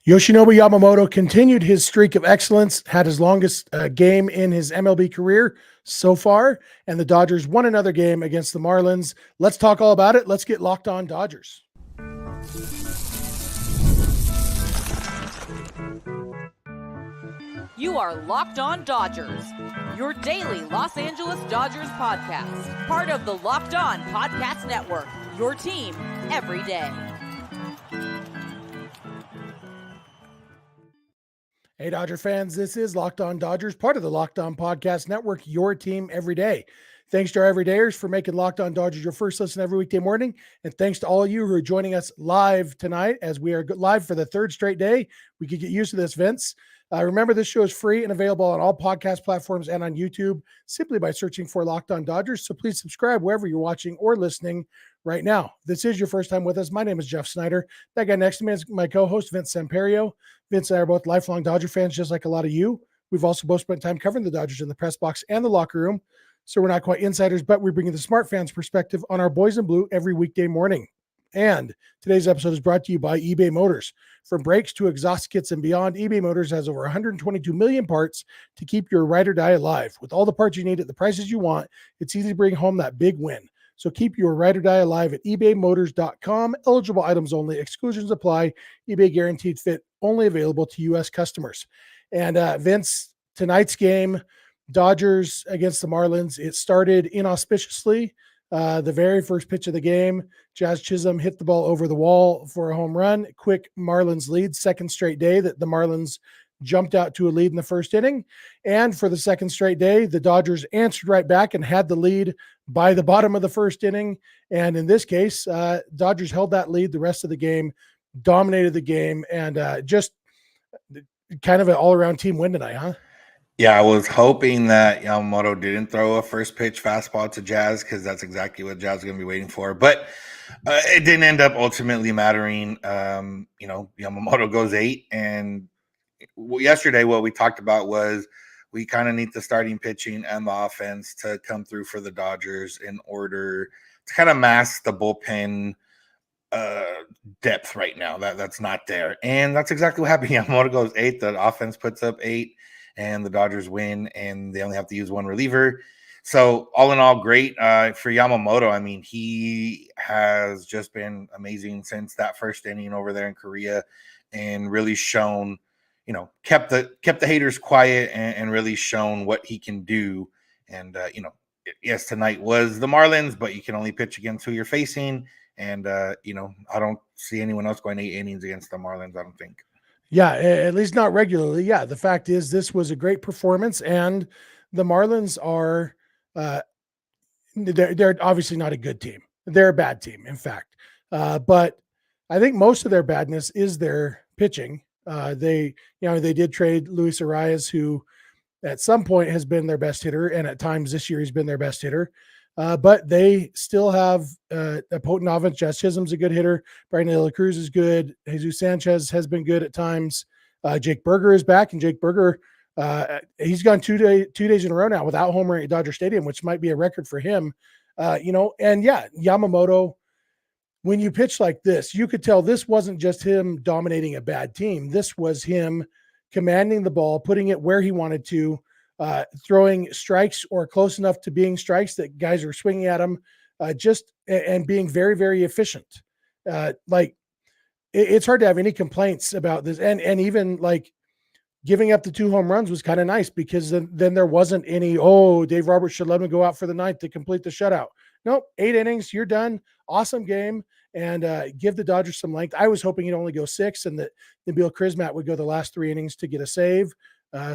Yoshinobu Yamamoto continued his streak of excellence, had his longest game in his MLB career so far, and the Dodgers won another game against the Marlins. Let's talk all about it. Let's get locked on Dodgers. You are Locked On Dodgers, your daily Los Angeles Dodgers podcast, part of the Locked On Podcast Network, your team every day. Hey, Dodger fans, this is Locked On Dodgers, part of the Locked On Podcast Network, your team every day. Thanks to our everydayers for making Locked On Dodgers your first listen every weekday morning. And thanks to all of you who are joining us live tonight as we are live for the third straight day. We could get used to this, Vince. Remember, this show is free and available on all podcast platforms and on YouTube simply by searching for Locked On Dodgers. So please subscribe wherever you're watching or listening right now. If this is your first time with us, my name is Jeff Snyder. That guy next to me is my co-host, Vince Samperio. Vince and I are both lifelong Dodger fans, just like a lot of you. We've also both spent time covering the Dodgers in the press box and the locker room. So we're not quite insiders, but we're bringing the smart fans perspective on our boys in blue every weekday morning. And today's episode is brought to you by eBay Motors. From brakes to exhaust kits and beyond, eBay Motors has over 122 million parts to keep your ride or die alive. With all the parts you need at the prices you want, it's easy to bring home that big win. So keep your ride or die alive at ebaymotors.com. Eligible items only. Exclusions apply. eBay guaranteed fit. Only available to U.S. customers. And Vince, tonight's game, Dodgers against the Marlins, it started inauspiciously. The very first pitch of the game, Jazz Chisholm hit the ball over the wall for a home run. Quick Marlins lead, second straight day that the Marlins jumped out to a lead in the first inning. And for the second straight day, the Dodgers answered right back and had the lead by the bottom of the first inning. And in this case, Dodgers held that lead the rest of the game, dominated the game, and just kind of an all-around team win tonight, huh? Yeah, I was hoping that Yamamoto didn't throw a first pitch fastball to Jazz because that's exactly what Jazz is going to be waiting for. But it didn't end up ultimately mattering. Yamamoto goes 8. And yesterday what we talked about was we kind of need the starting pitching and the offense to come through for the Dodgers in order to kind of mask the bullpen depth right now. That's not there. And that's exactly what happened. Yamamoto goes 8. The offense puts up 8. And the Dodgers win, and they only have to use one reliever. So all in all, great for Yamamoto. I mean, he has just been amazing since that first inning over there in Korea, and really shown, kept the haters quiet and really shown what he can do. And yes, tonight was the Marlins, but you can only pitch against who you're facing. And I don't see anyone else going 8 innings against the Marlins. I don't think. Yeah, at least not regularly. Yeah, the fact is this was a great performance, and the Marlins are they're obviously not a good team. They're a bad team, in fact. But I think most of their badness is their pitching. They did trade Luis Arias, who at some point has been their best hitter, and at times this year he's been their best hitter. But they still have a potent offense. Jazz Chisholm's a good hitter. Brian De La Cruz is good. Jesus Sanchez has been good at times. Jake Berger is back, and Jake Berger, he's gone 2 days in a row now without homering at Dodger Stadium, which might be a record for him. And yeah, Yamamoto, when you pitch like this, you could tell this wasn't just him dominating a bad team. This was him commanding the ball, putting it where he wanted to, throwing strikes or close enough to being strikes that guys are swinging at him, and being very, very efficient. It's hard to have any complaints about this. And even like giving up the 2 home runs was kind of nice, because then there wasn't any, Dave Roberts should let him go out for the ninth to complete the shutout. Nope. 8 innings, you're done. Awesome game. And give the Dodgers some length. I was hoping he'd only go 6 and that Nabil Krismat would go the last 3 innings to get a save.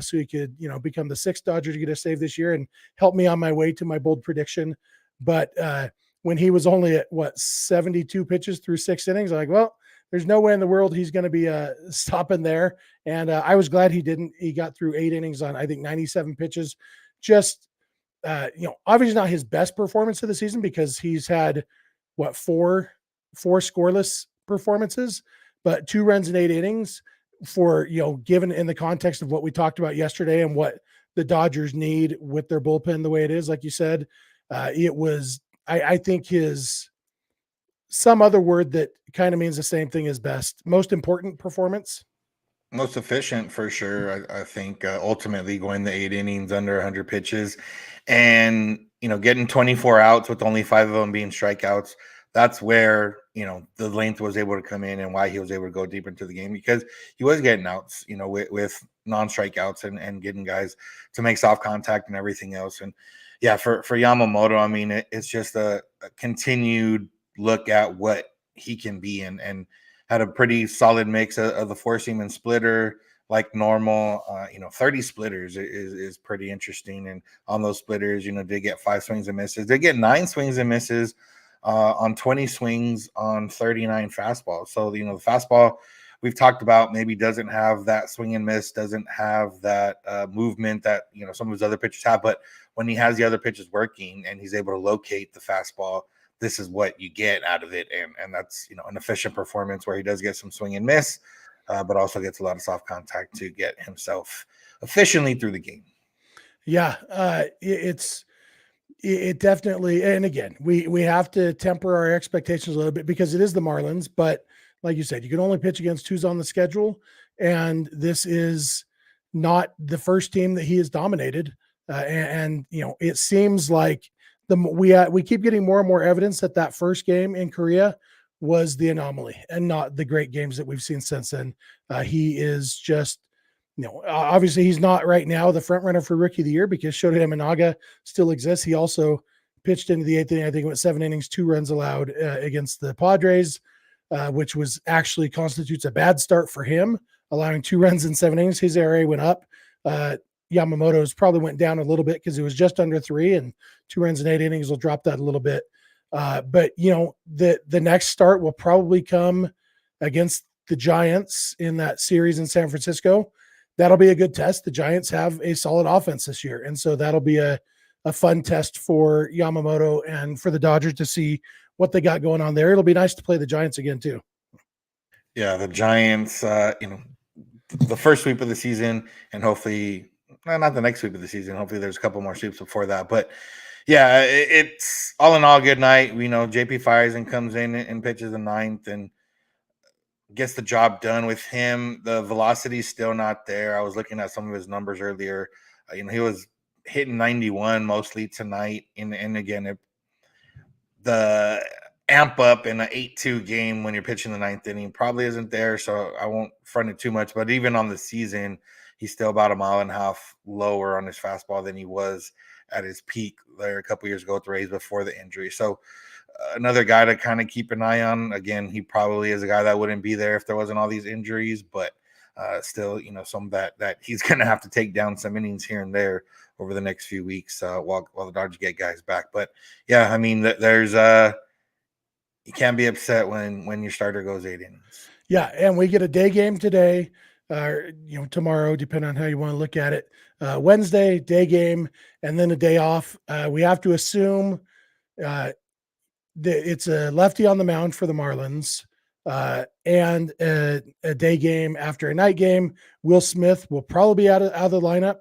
So he could, become the 6th Dodger to get a save this year and help me on my way to my bold prediction. But when he was only at 72 pitches through 6 innings, I'm like, well, there's no way in the world he's going to be stopping there. And I was glad he didn't. He got through 8 innings on, I think, 97 pitches. Just, obviously not his best performance of the season, because he's had 4 scoreless performances, but 2 runs in 8 innings. For, given in the context of what we talked about yesterday and what the Dodgers need with their bullpen the way it is, like you said, it was, I think some other word that kind of means the same thing as best, most important performance. Most efficient for sure. I think ultimately going the 8 innings under 100 pitches and, getting 24 outs with only 5 of them being strikeouts. That's where, the length was able to come in and why he was able to go deep into the game because he was getting outs, with non-strikeouts and getting guys to make soft contact and everything else. And yeah, for Yamamoto, I mean, it's just a continued look at what he can be and had a pretty solid mix of the four seam and splitter like normal. 30 splitters is pretty interesting. And on those splitters, they get 5 swings and misses. They get 9 swings and misses on 20 swings on 39 fastballs. So, the fastball we've talked about maybe doesn't have that swing and miss, doesn't have that movement that, some of his other pitchers have. But when he has the other pitches working and he's able to locate the fastball, this is what you get out of it. And that's, an efficient performance where he does get some swing and miss, but also gets a lot of soft contact to get himself efficiently through the game. Yeah. It definitely, and again, we have to temper our expectations a little bit because it is the Marlins, but like you said, you can only pitch against who's on the schedule. And this is not the first team that he has dominated. It seems like we keep getting more and more evidence that first game in Korea was the anomaly and not the great games that we've seen since then. He is just, obviously he's not right now the front runner for rookie of the year because Shota Imanaga still exists. He also pitched into the 8th inning. I think it went 7 innings, 2 runs allowed against the Padres, which was actually constitutes a bad start for him, allowing 2 runs in 7 innings. His ERA went up. Yamamoto's probably went down a little bit because it was just under 3, and 2 runs in 8 innings will drop that a little bit. But the next start will probably come against the Giants in that series in San Francisco. That'll be a good test. The Giants have a solid offense this year. And so that'll be a fun test for Yamamoto and for the Dodgers to see what they got going on there. It'll be nice to play the Giants again too. Yeah, the Giants, the first sweep of the season and hopefully not the next sweep of the season. Hopefully there's a couple more sweeps before that. But yeah, it's all in all a good night. We know JP fires and comes in and pitches the 9th and gets the job done with him. The velocity is still not there. I was looking at some of his numbers earlier. He was hitting 91 mostly tonight. And again, the amp up in an 8-2 game when you're pitching the 9th inning probably isn't there. So I won't front it too much. But even on the season, he's still about 1.5 miles lower on his fastball than he was at his peak there a couple years ago with the Rays before the injury. So another guy to kind of keep an eye on. Again, he probably is a guy that wouldn't be there if there wasn't all these injuries, but still, some that he's going to have to take down some innings here and there over the next few weeks while the Dodgers get guys back. But yeah, I mean, there's you can't be upset when your starter goes 8 innings. Yeah, and we get a day game today, tomorrow, depending on how you want to look at it. Wednesday, day game, and then a day off. We have to assume it's a lefty on the mound for the Marlins and a day game after a night game. Will Smith will probably be out of the lineup.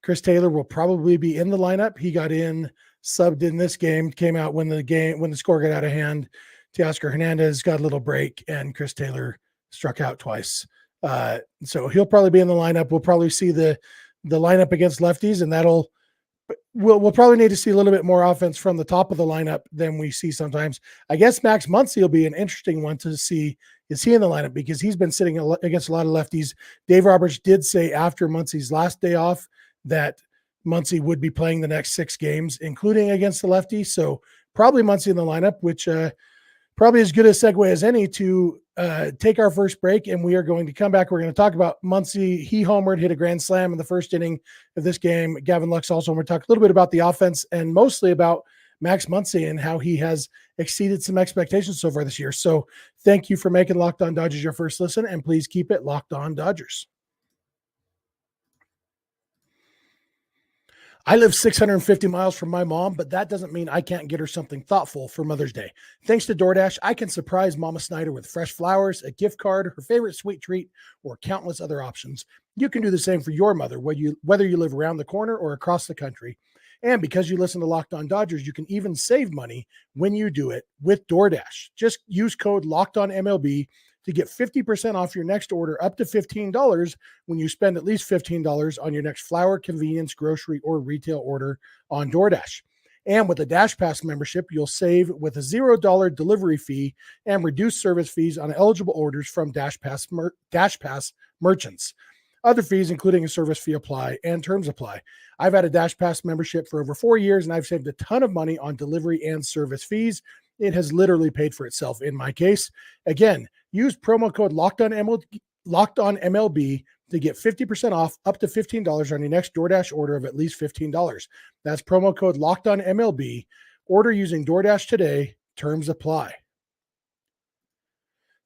Chris Taylor will probably be in the lineup. He got subbed in this game, came out when the score got out of hand. Teoscar Hernandez got a little break, and Chris Taylor struck out twice. So he'll probably be in the lineup. We'll probably see the lineup against lefties, and we'll probably need to see a little bit more offense from the top of the lineup than we see sometimes. I guess Max Muncy will be an interesting one to see. Is he in the lineup? Because he's been sitting against a lot of lefties. Dave Roberts did say after Muncy's last day off that Muncy would be playing the next 6 games, including against the lefty. So probably Muncy in the lineup, which probably as good a segue as any to take our first break. And we are going to come back. We're going to talk about Muncy. He homered, hit a grand slam in the first inning of this game. Gavin Lux also. And we're talking a little bit about the offense and mostly about Max Muncy and how he has exceeded some expectations so far this year. So thank you for making Locked On Dodgers your first listen, and please keep it Locked On Dodgers. I live 650 miles from my mom, but that doesn't mean I can't get her something thoughtful for Mother's Day. Thanks to DoorDash, I can surprise Mama Snyder with fresh flowers, a gift card, her favorite sweet treat, or countless other options. You can do the same for your mother, whether you live around the corner or across the country. And because you listen to Locked On Dodgers, you can even save money when you do it with DoorDash. Just use code LOCKEDONMLB to get 50% off your next order up to $15 when you spend at least $15 on your next flower, convenience, grocery, or retail order on DoorDash. And with a Dash Pass membership, you'll save with a $0 delivery fee and reduced service fees on eligible orders from Dash Pass merchants. Other fees, including a service fee, apply and terms apply. I've had a Dash Pass membership for over 4 years, and I've saved a ton of money on delivery and service fees. It has literally paid for itself in my case. Again, use promo code LOCKEDONMLB to get 50% off up to $15 on your next DoorDash order of at least $15. That's promo code LOCKEDONMLB. Order using DoorDash today. Terms apply.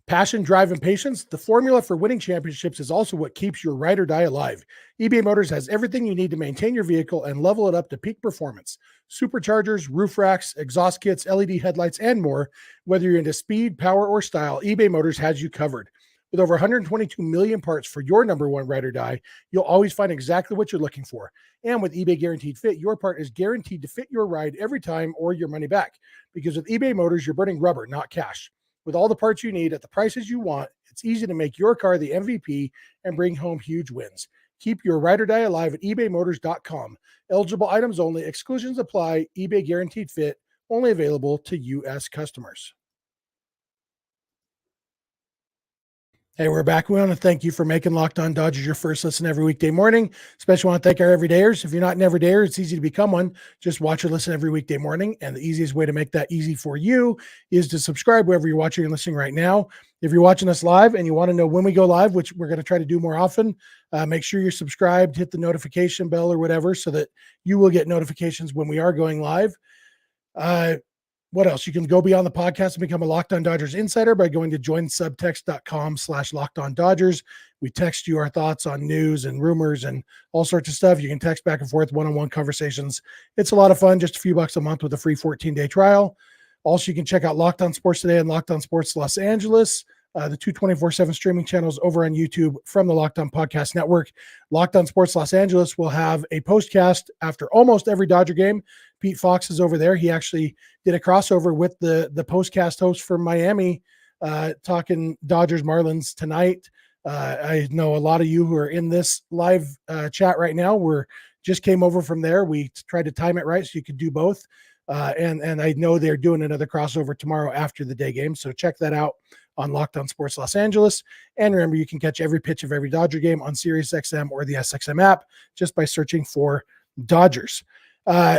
Passion, drive, and patience. The formula for winning championships is also what keeps your ride or die alive. eBay Motors has everything you need to maintain your vehicle and level it up to peak performance. Superchargers, roof racks, exhaust kits, LED headlights, and more. Whether you're into speed, power, or style, eBay Motors has you covered. With over 122 million parts for your number one ride or die, you'll always find exactly what you're looking for. And with eBay Guaranteed Fit, your part is guaranteed to fit your ride every time or your money back. Because with eBay Motors, you're burning rubber, not cash. With all the parts you need at the prices you want, it's easy to make your car the MVP and bring home huge wins. Keep your ride or die alive at ebaymotors.com. Eligible items only. Exclusions apply. eBay Guaranteed Fit. Only available to U.S. customers. Hey, we're back. We want to thank you for making Locked On Dodgers your first listen every weekday morning. Especially want to thank our everydayers. If you're not an everydayer, it's easy to become one. Just watch or listen every weekday morning. And the easiest way to make that easy for you is to subscribe wherever you're watching and listening right now. If you're watching us live and you want to know when we go live, which we're going to try to do more often, make sure you're subscribed, hit the notification bell or whatever so that you will get notifications when we are going live. What else? You can go beyond the podcast and become a Locked On Dodgers insider by going to joinsubtext.com/LockedOnDodgers. We text you our thoughts on news and rumors and all sorts of stuff. You can text back and forth, one-on-one conversations. It's a lot of fun, just a few bucks a month with a free 14-day trial. Also, you can check out Locked On Sports Today and Locked On Sports Los Angeles, the two 24/7 streaming channels over on YouTube from the Locked On Podcast Network. Locked On Sports Los Angeles will have a postcast after almost every Dodger game. Pete Fox is over there. He actually did a crossover with the postcast host from Miami, talking Dodgers Marlins tonight. I know a lot of you who are in this live chat right now just came over from there. We tried to time it right so you could do both. And I know they're doing another crossover tomorrow after the day game. So check that out on Locked On Sports Los Angeles. And remember, you can catch every pitch of every Dodger game on SiriusXM or the SXM app just by searching for Dodgers.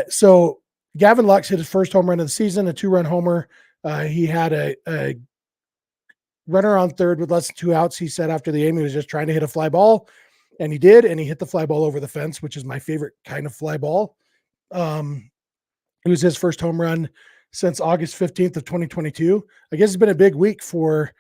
So Gavin Lux hit his first home run of the season, a 2-run homer. He had a runner on third with less than 2 outs. He said after the game, he was just trying to hit a fly ball, and he did, and he hit the fly ball over the fence, which is my favorite kind of fly ball. It was his first home run since August 15th of 2022. I guess it's been a big week for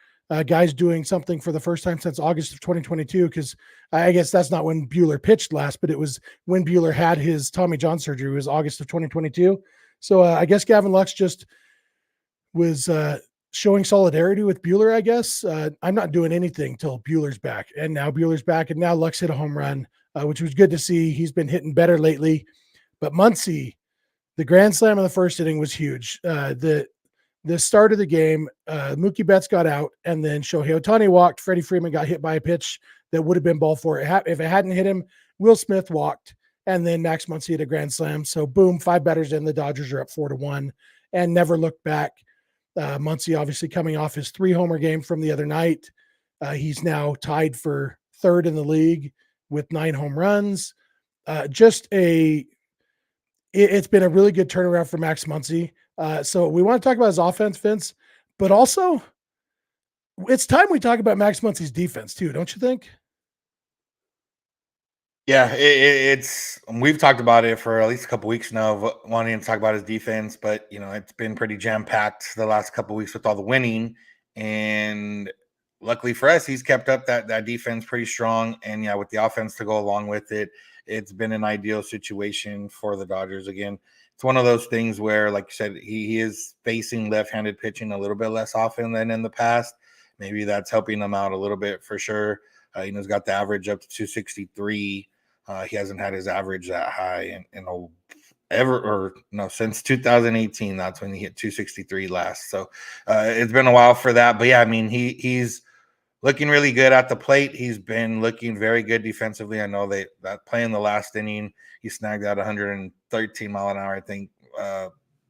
guys doing something for the first time since August of 2022, because I guess that's not when Buehler pitched last, but it was when Buehler had his Tommy John surgery. It was August of 2022. So I guess Gavin Lux just was showing solidarity with Buehler, I guess. I'm not doing anything till Buehler's back. And now Buehler's back, and now Lux hit a home run, which was good to see. He's been hitting better lately. But Muncy, the grand slam in the first inning was huge. The start of the game, Mookie Betts got out, and then Shohei Ohtani walked. Freddie Freeman got hit by a pitch that would have been ball four. If it hadn't hit him, Will Smith walked, and then Max Muncy hit a grand slam. So boom, 5 batters in, the Dodgers are up 4-1 and never looked back. Muncy obviously coming off his 3-homer game from the other night. He's now tied for third in the league with 9 home runs. It's been a really good turnaround for Max Muncy. So we want to talk about his offense, Vince, but also it's time we talk about Max Muncy's defense too, don't you think? Yeah, it's we've talked about it for at least a couple weeks now, wanting to talk about his defense, but it's been pretty jam-packed the last couple weeks with all the winning, and luckily for us, he's kept up that defense pretty strong, and yeah, with the offense to go along with it, it's been an ideal situation for the Dodgers. Again, it's one of those things where, like you said, he is facing left-handed pitching a little bit less often than in the past. Maybe that's helping him out a little bit for sure. He's got the average up to 263. He hasn't had his average that high since 2018. That's when he hit 263 last. So it's been a while for that. But yeah, I mean, he's looking really good at the plate. He's been looking very good defensively. I know that play in the last inning, he snagged out 113 mile an hour, I think,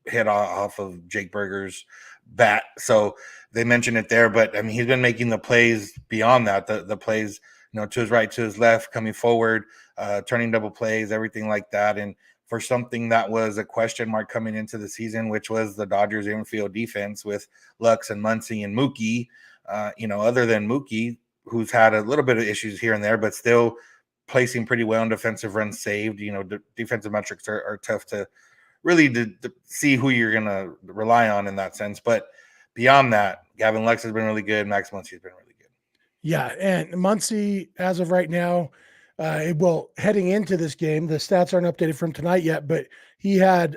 hit off of Jake Berger's bat. So they mentioned it there, but I mean, he's been making the plays beyond that, the plays, to his right, to his left, coming forward, turning double plays, everything like that. And for something that was a question mark coming into the season, which was the Dodgers infield defense with Lux and Muncy and Mookie, other than Mookie, who's had a little bit of issues here and there, but still placing pretty well in defensive runs saved. Defensive metrics are tough to really to see who you're going to rely on in that sense. But beyond that, Gavin Lux has been really good. Max Muncy has been really good. Yeah, and Muncy, as of right now, heading into this game, the stats aren't updated from tonight yet, but he had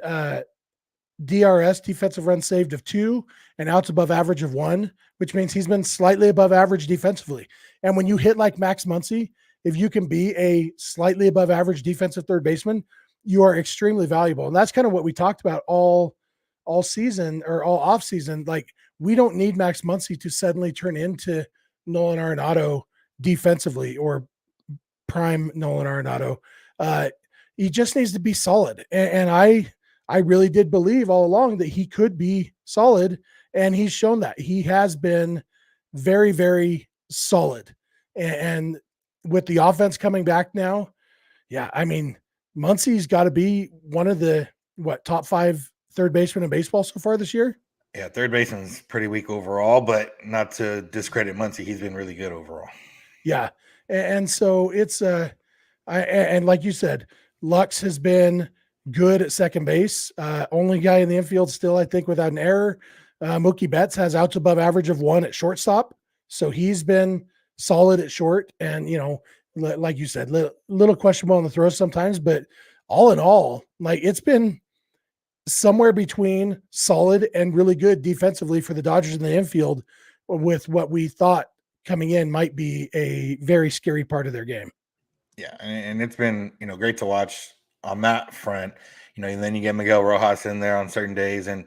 DRS, defensive run saved, of 2 and outs above average of 1, which means he's been slightly above average defensively. And when you hit like Max Muncy, if you can be a slightly above average defensive third baseman, you are extremely valuable. And that's kind of what we talked about all season or all off season. Like, we don't need Max Muncy to suddenly turn into Nolan Arenado defensively, or prime Nolan Arenado. He just needs to be solid. And I really did believe all along that he could be solid, and he's shown that. He has been very, very solid. And with the offense coming back now, yeah, I mean, Muncy's got to be one of the top 5 third basemen in baseball so far this year. Yeah, third baseman's pretty weak overall, but not to discredit Muncy, he's been really good overall. Yeah, and so it's and like you said, Lux has been good at second base. Only guy in the infield still, I think, without an error. Mookie Betts has outs above average of 1 at shortstop, so he's been solid at short. And like you said, little questionable on the throws sometimes, but all in all, like, it's been somewhere between solid and really good defensively for the Dodgers in the infield, with what we thought coming in might be a very scary part of their game. Yeah, and it's been great to watch on that front. And then you get Miguel Rojas in there on certain days, and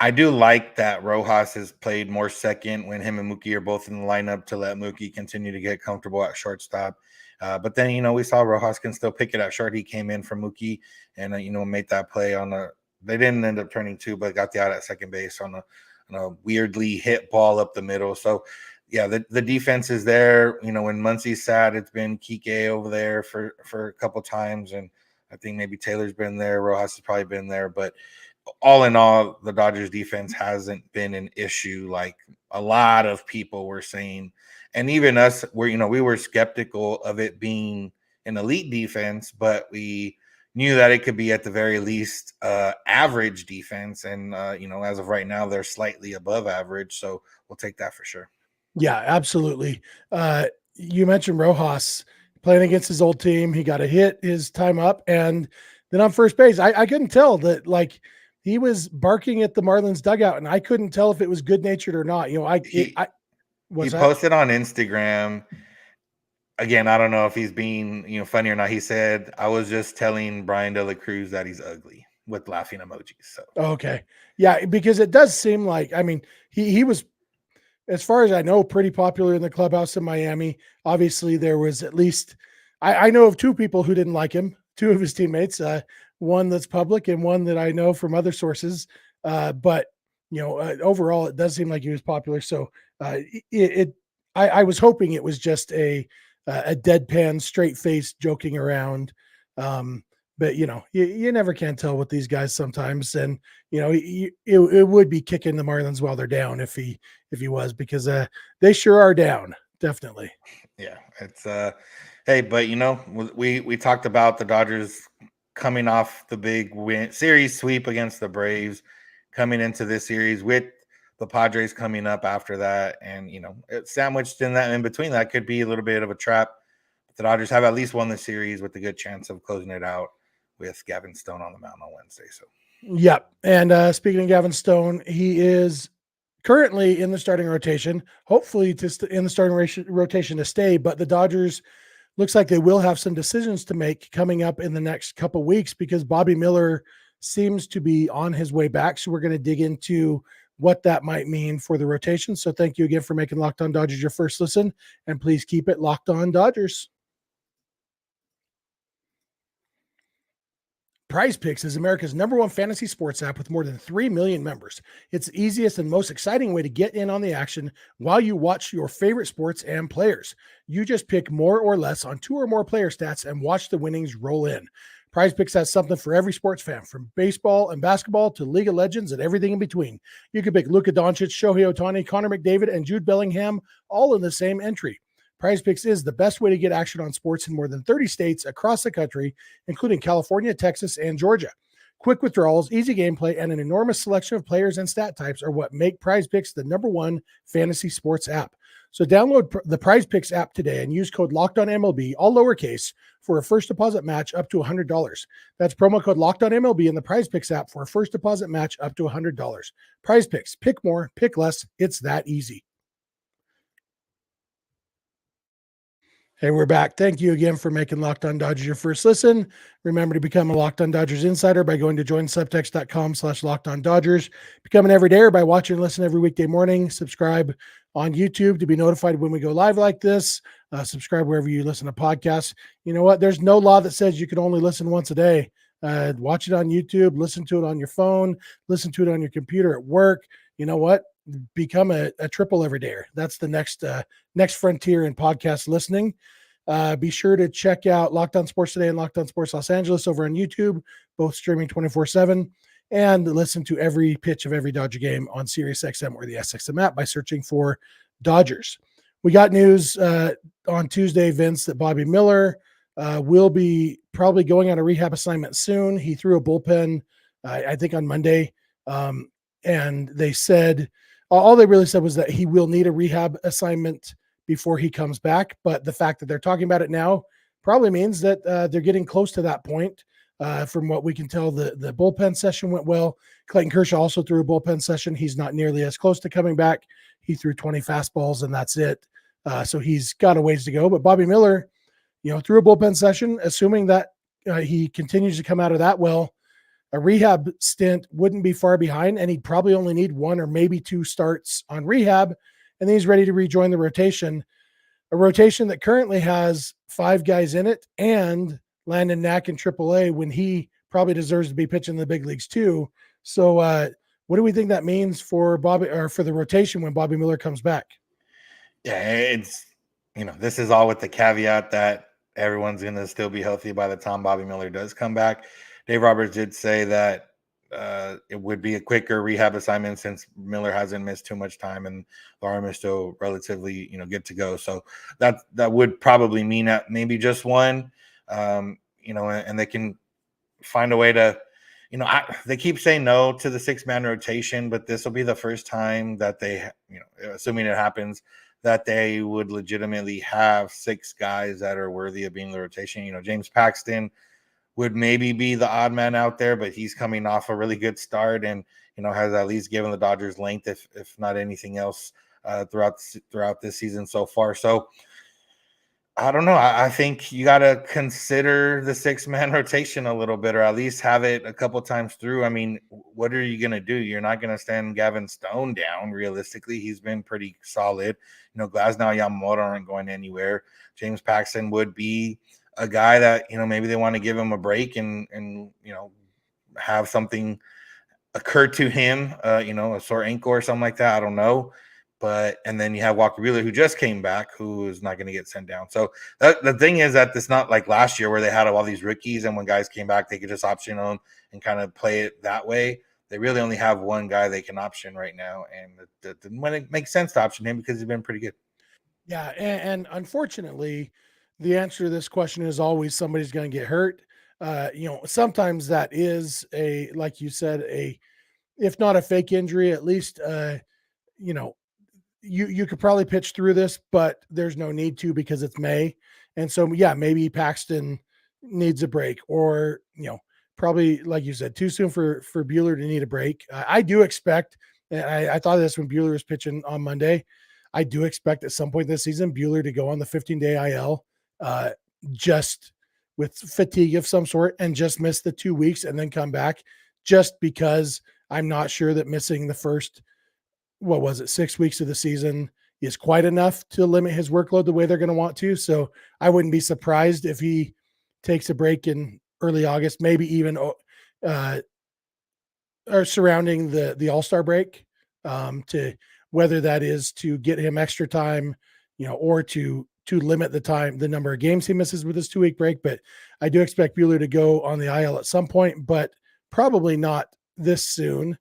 I do like that Rojas has played more second when him and Mookie are both in the lineup, to let Mookie continue to get comfortable at shortstop. But then, we saw Rojas can still pick it at short. He came in from Mookie and, made that play on they didn't end up turning 2, but got the out at second base on a weirdly hit ball up the middle. So, yeah, the defense is there. When Muncy's sad, it's been Kike over there for a couple times. And I think maybe Taylor's been there. Rojas has probably been there. But all in all, the Dodgers defense hasn't been an issue like a lot of people were saying. And even us, we were skeptical of it being an elite defense, but we knew that it could be at the very least average defense. And, as of right now, they're slightly above average. So we'll take that for sure. Yeah, absolutely. You mentioned Rojas playing against his old team. He got a hit his time up. And then on first base, I couldn't tell that, like, he was barking at the Marlins dugout, and I couldn't tell if it was good natured or not. He posted on Instagram. Again, I don't know if he's being funny or not. He said, "I was just telling Brian De La Cruz that he's ugly," with laughing emojis. So okay, yeah, because it does seem like, I mean, he was, as far as I know, pretty popular in the clubhouse in Miami. Obviously, there was at least I know of 2 people who didn't like him, 2 of his teammates. One that's public and one that I know from other sources. But overall, it does seem like he was popular. So I was hoping it was just a deadpan, straight face joking around. But you never can tell with these guys sometimes. And it would be kicking the Marlins while they're down if he was, because they sure are down, definitely. Yeah, it's hey, but we talked about the Dodgers coming off the big series sweep against the Braves, coming into this series with the Padres coming up after that. And, it's sandwiched in between that could be a little bit of a trap. But the Dodgers have at least won the series with a good chance of closing it out with Gavin Stone on the mound on Wednesday. So, yeah. And speaking of Gavin Stone, he is currently in the starting rotation, hopefully in the starting rotation to stay. But the Dodgers, looks like they will have some decisions to make coming up in the next couple weeks, because Bobby Miller seems to be on his way back. So we're going to dig into what that might mean for the rotation. So thank you again for making Locked On Dodgers your first listen, and please keep it Locked On Dodgers. PrizePicks is America's #1 fantasy sports app with more than 3 million members. It's the easiest and most exciting way to get in on the action while you watch your favorite sports and players. You just pick more or less on 2 or more player stats and watch the winnings roll in. PrizePicks has something for every sports fan, from baseball and basketball to League of Legends and everything in between. You can pick Luka Doncic, Shohei Ohtani, Connor McDavid, and Jude Bellingham all in the same entry. PrizePicks is the best way to get action on sports in more than 30 states across the country, including California, Texas, and Georgia. Quick withdrawals, easy gameplay, and an enormous selection of players and stat types are what make PrizePicks the #1 fantasy sports app. So download the PrizePicks app today and use code LOCKEDONMLB, all lowercase, for a first deposit match up to $100. That's promo code LOCKEDONMLB in the PrizePicks app for a first deposit match up to $100. PrizePicks, pick more, pick less. It's that easy. Hey, we're back. Thank you again for making Locked On Dodgers your first listen. Remember to become a Locked On Dodgers insider by going to joinsubtext.com/LockedOnDodgers. Become an everydayer by watching and listening every weekday morning. Subscribe on YouTube to be notified when we go live like this. Subscribe wherever you listen to podcasts. You know what? There's no law that says you can only listen once a day. Watch it on YouTube, listen to it on your phone, listen to it on your computer at work. You know what? Become a triple everydayer. That's the next frontier in podcast listening. Be sure to check out Locked On Sports Today and Locked On Sports Los Angeles over on YouTube, both streaming 24/7, and listen to every pitch of every Dodger game on SiriusXM or the SXM app by searching for Dodgers. We got news on Tuesday, Vince, that Bobby Miller will be probably going on a rehab assignment soon. He threw a bullpen, I think, on Monday, and they said all they really said was that he will need a rehab assignment before he comes back. But the fact that they're talking about it now probably means that they're getting close to that point. From what we can tell, the bullpen session went well. Clayton Kershaw also threw a bullpen session. He's not nearly as close to coming back. He threw 20 fastballs and that's it. So he's got a ways to go. But Bobby Miller, threw a bullpen session, assuming that he continues to come out of that well. A rehab stint wouldn't be far behind, and he'd probably only need 1 or maybe 2 starts on rehab, and then he's ready to rejoin the rotation, a rotation that currently has 5 guys in it and Landon Knack in AAA when he probably deserves to be pitching in the big leagues too. So what do we think that means for Bobby, or for the rotation when Bobby Miller comes back? Yeah, it's, this is all with the caveat that everyone's going to still be healthy by the time Bobby Miller does come back. Dave Roberts did say that it would be a quicker rehab assignment since Miller hasn't missed too much time and the arm is still relatively, good to go. So that would probably mean that maybe just 1, and they can find a way to, they keep saying no to the 6-man rotation, but this will be the first time that they, assuming it happens, that they would legitimately have 6 guys that are worthy of being the rotation. James Paxton would maybe be the odd man out there, but he's coming off a really good start and, has at least given the Dodgers length, if not anything else, throughout this season so far. So I don't know. I think you got to consider the 6-man rotation a little bit, or at least have it a couple times through. I mean, what are you going to do? You're not going to stand Gavin Stone down. Realistically, he's been pretty solid. Glasnow, Yamamoto aren't going anywhere. James Paxton would be a guy that, maybe they want to give him a break and have something occur to him, a sore ankle or something like that. I don't know. And then you have Walker Buehler, who just came back, who is not going to get sent down. So the thing is that it's not like last year where they had all these rookies and when guys came back, they could just option on and kind of play it that way. They really only have 1 guy they can option right now. And when it makes sense to option him because he's been pretty good. Yeah. And unfortunately, the answer to this question is always somebody's going to get hurt. Sometimes that is like you said, if not a fake injury, at least, you could probably pitch through this, but there's no need to because it's May. And so, yeah, maybe Paxton needs a break, or, probably, like you said, too soon for Buehler to need a break. I do expect, and I thought of this when Buehler was pitching on Monday, I do expect at some point this season, Buehler to go on the 15-day IL, just with fatigue of some sort, and just miss the 2 weeks and then come back, just because I'm not sure that missing the first what was it, 6 weeks of the season is quite enough to limit his workload the way they're going to want to. So I wouldn't be surprised if he takes a break in early August, maybe even or surrounding the All-Star break, to whether that is to get him extra time, or to limit the number of games he misses with his 2-week break. But I do expect Buehler to go on the IL at some point, but probably not this soon.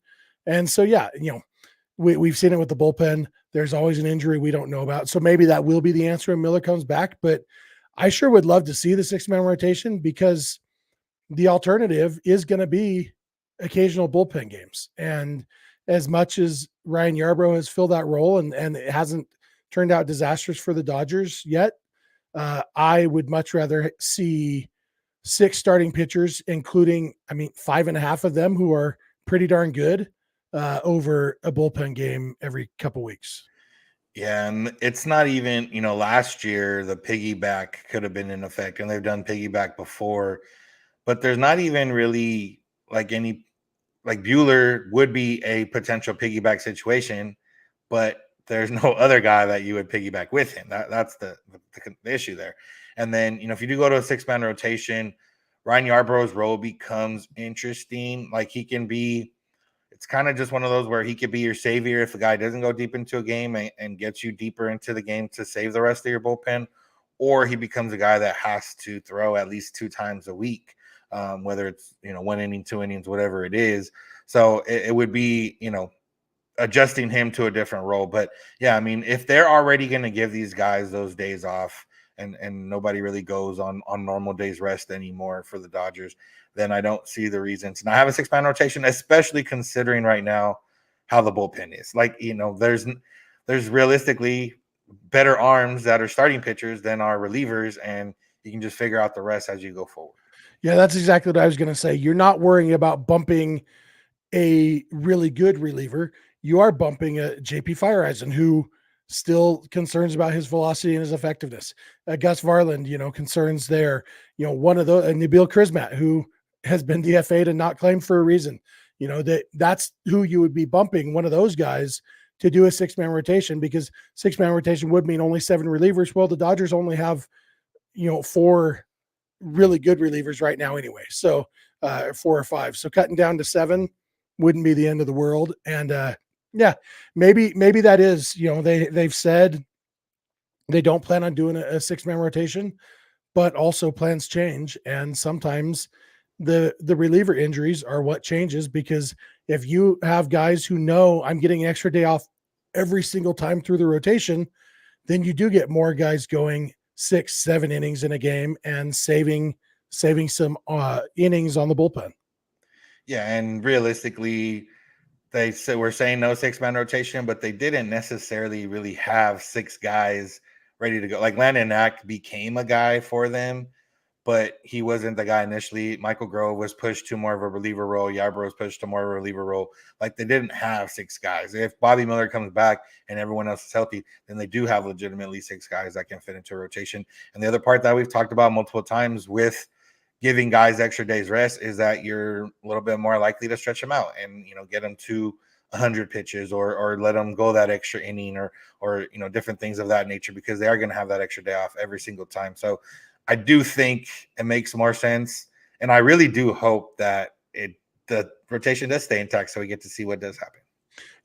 And so, yeah, we've seen it with the bullpen. There's always an injury we don't know about. So maybe that will be the answer when Miller comes back. But I sure would love to see the 6-man rotation, because the alternative is going to be occasional bullpen games. And as much as Ryan Yarbrough has filled that role, and it hasn't turned out disastrous for the Dodgers yet, I would much rather see 6 starting pitchers, including, 5.5 of them who are pretty darn good, over a bullpen game every couple weeks. Yeah, and it's not even, last year the piggyback could have been in effect, and they've done piggyback before, but there's not even really like Buehler would be a potential piggyback situation, but there's no other guy that you would piggyback with him. That's the issue there. And then, if you do go to a 6-man rotation, Ryan Yarbrough's role becomes interesting. Like, he can be, it's kind of just one of those where he could be your savior if the guy doesn't go deep into a game and gets you deeper into the game to save the rest of your bullpen, or he becomes a guy that has to throw at least 2 times a week, whether it's, 1 inning, 2 innings, whatever it is. So it would be, adjusting him to a different role. But yeah, if they're already going to give these guys those days off, and nobody really goes on normal days rest anymore for the Dodgers, then I don't see the reason to not have a 6-man rotation, especially considering right now how the bullpen is. Like, there's realistically better arms that are starting pitchers than are relievers, and you can just figure out the rest as you go forward. Yeah, that's exactly what I was going to say. You're not worrying about bumping a really good reliever. You are bumping a JP Fireeisen, who still concerns about his velocity and his effectiveness. Gus Varland, concerns there. One of those, and Nabil Krismat, who has been DFA'd and not claimed for a reason. That's who you would be bumping, one of those guys, to do a 6-man rotation, because 6-man rotation would mean only 7 relievers. Well, the Dodgers only have, 4 really good relievers right now anyway. So 4 or 5. So cutting down to 7 wouldn't be the end of the world. And yeah, maybe that is, they've said they don't plan on doing a 6-man rotation, but also plans change. And sometimes the reliever injuries are what changes, because if you have guys who know I'm getting an extra day off every single time through the rotation, then you do get more guys going 6-7 innings in a game and saving some innings on the bullpen. Yeah, and realistically, they said we're saying no 6-man rotation, but they didn't necessarily really have 6 guys ready to go. Like, Landon Knack became a guy for them, but he wasn't the guy initially. Michael Grove was pushed to more of a reliever role. Yarbrough was pushed to more of a reliever role. Like, they didn't have 6 guys. If Bobby Miller comes back and everyone else is healthy, then they do have legitimately 6 guys that can fit into a rotation. And the other part that we've talked about multiple times with giving guys extra days rest is that you're a little bit more likely to stretch them out and, get them to 100 pitches or let them go that extra inning or different things of that nature, because they are going to have that extra day off every single time. So I do think it makes more sense, and I really do hope that the rotation does stay intact, so we get to see what does happen.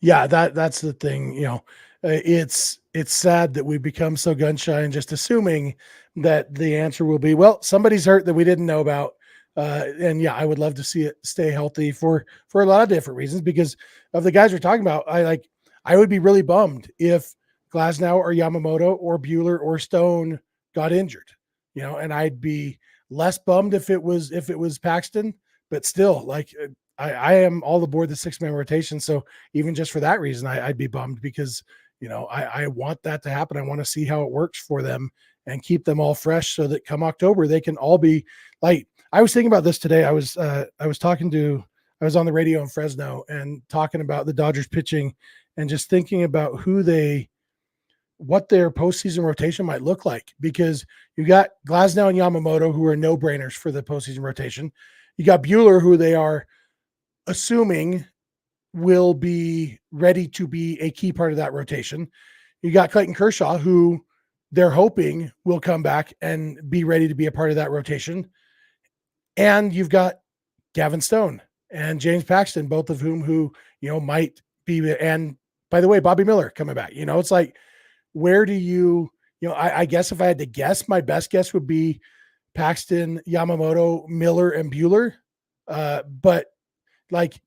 Yeah, that's the thing. It's sad that we've become so gun shy and just assuming that the answer will be, well, somebody's hurt that we didn't know about. And yeah, I would love to see it stay healthy for a lot of different reasons, because of the guys we're talking about. I would be really bummed if Glasnow or Yamamoto or Buehler or Stone got injured, and I'd be less bummed if it was Paxton, but still, I am all aboard the 6-man rotation. So even just for that reason, I'd be bummed, because, I want that to happen. I want to see how it works for them and keep them all fresh, so that come October, they can all be like, I was thinking about this today. I was on the radio in Fresno and talking about the Dodgers pitching and just thinking about what their postseason rotation might look like, because you got Glasnow and Yamamoto, who are no-brainers for the postseason rotation. You got Buehler, who they are assuming will be ready to be a key part of that rotation. You got Clayton Kershaw, who they're hoping will come back and be ready to be a part of that rotation. And you've got Gavin Stone and James Paxton, both of whom might be, and by the way, Bobby Miller coming back. It's like, where do I guess if I had to guess, my best guess would be Paxton, Yamamoto, Miller, and Buehler. But like,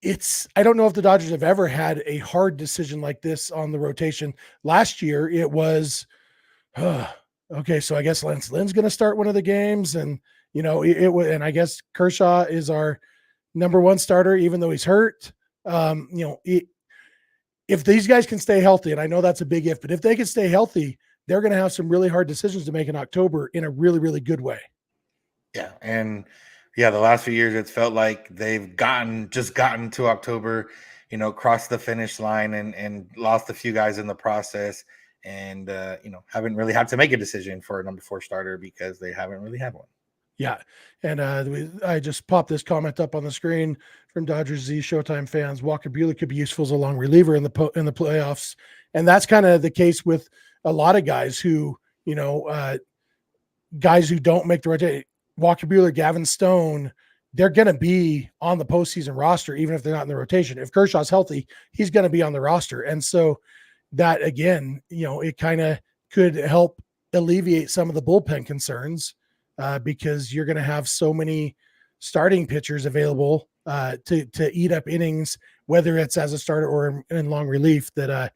I don't know if the Dodgers have ever had a hard decision like this on the rotation. Last year it was, okay, so I guess Lynn's going to start one of the games, and it was, and I guess Kershaw is our number one starter, even though he's hurt. If these guys can stay healthy, and I know that's a big if, but if they can stay healthy, they're going to have some really hard decisions to make in October in a really, really good way. Yeah. And the last few years, it's felt like they've gotten to October, crossed the finish line and lost a few guys in the process, and, haven't really had to make a decision for a number 4 starter because they haven't really had one. Yeah. And I just popped this comment up on the screen from Dodgers Z Showtime fans. Walker Buehler could be useful as a long reliever in the playoffs. And that's kind of the case with a lot of guys who, guys who don't make the rotation. Walker Buehler, Gavin Stone, they're going to be on the postseason roster, even if they're not in the rotation. If Kershaw's healthy, he's going to be on the roster. And so that, again, it kind of could help alleviate some of the bullpen concerns. Because you're going to have so many starting pitchers available to eat up innings, whether it's as a starter or in long relief, that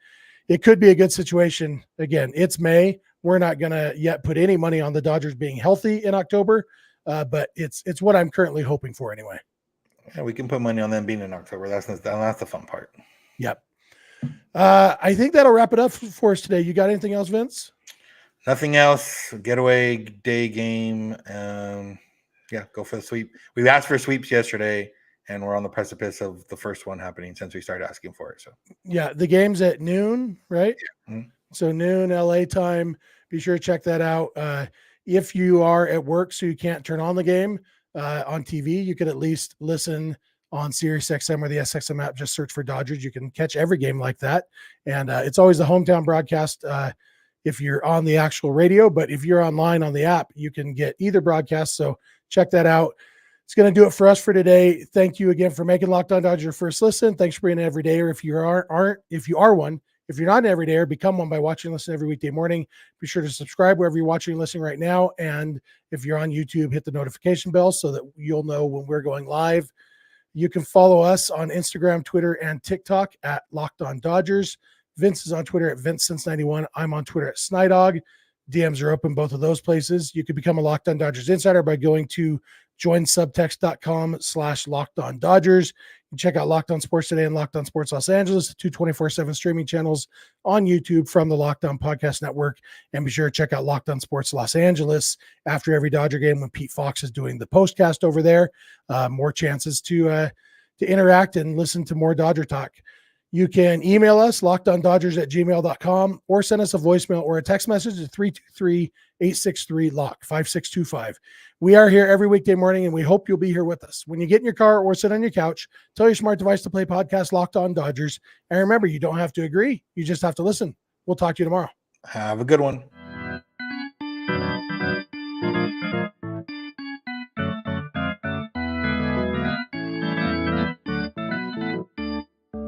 it could be a good situation. Again, it's May. We're not going to yet put any money on the Dodgers being healthy in October, but it's what I'm currently hoping for anyway. Yeah, we can put money on them being in October. That's the fun part. Yep. I think that'll wrap it up for us today. You got anything else, Vince? Nothing else. Getaway day game. Go for the sweep. We asked for sweeps yesterday, and we're on the precipice of the first one happening since we started asking for it. So the game's at noon, right? Yeah. Mm-hmm. So noon LA time. Be sure to check that out. If you are at work, so you can't turn on the game on TV, you could at least listen on SiriusXM or the SXM app. Just search for Dodgers. You can catch every game like that, and it's always the hometown broadcast. If you're on the actual radio, but if you're online on the app, you can get either broadcast. So check that out. It's going to do it for us for today. Thank you again for making Locked On Dodgers your first listen. Thanks for being an everydayer. If you are one, if you're not an everydayer, become one by watching and listening every weekday morning. Be sure to subscribe wherever you're watching and listening right now. And if you're on YouTube, hit the notification bell so that you'll know when we're going live. You can follow us on Instagram, Twitter, and TikTok at Locked On Dodgers. Vince is on Twitter at VinceSince91. I'm on Twitter at Snydog. DMs are open both of those places. You can become a Locked On Dodgers insider by going to joinsubtext.com/Locked On Dodgers. You can check out Locked On Sports Today and Locked On Sports Los Angeles, the 24/7 streaming channels on YouTube from the Locked On Podcast Network. And be sure to check out Locked On Sports Los Angeles after every Dodger game when Pete Fox is doing the postcast over there. More chances to interact and listen to more Dodger talk. You can email us, lockedondodgers@gmail.com, or send us a voicemail or a text message at 323-863-LOCK, 5625. We are here every weekday morning, and we hope you'll be here with us. When you get in your car or sit on your couch, tell your smart device to play podcast Locked On Dodgers. And remember, you don't have to agree. You just have to listen. We'll talk to you tomorrow. Have a good one.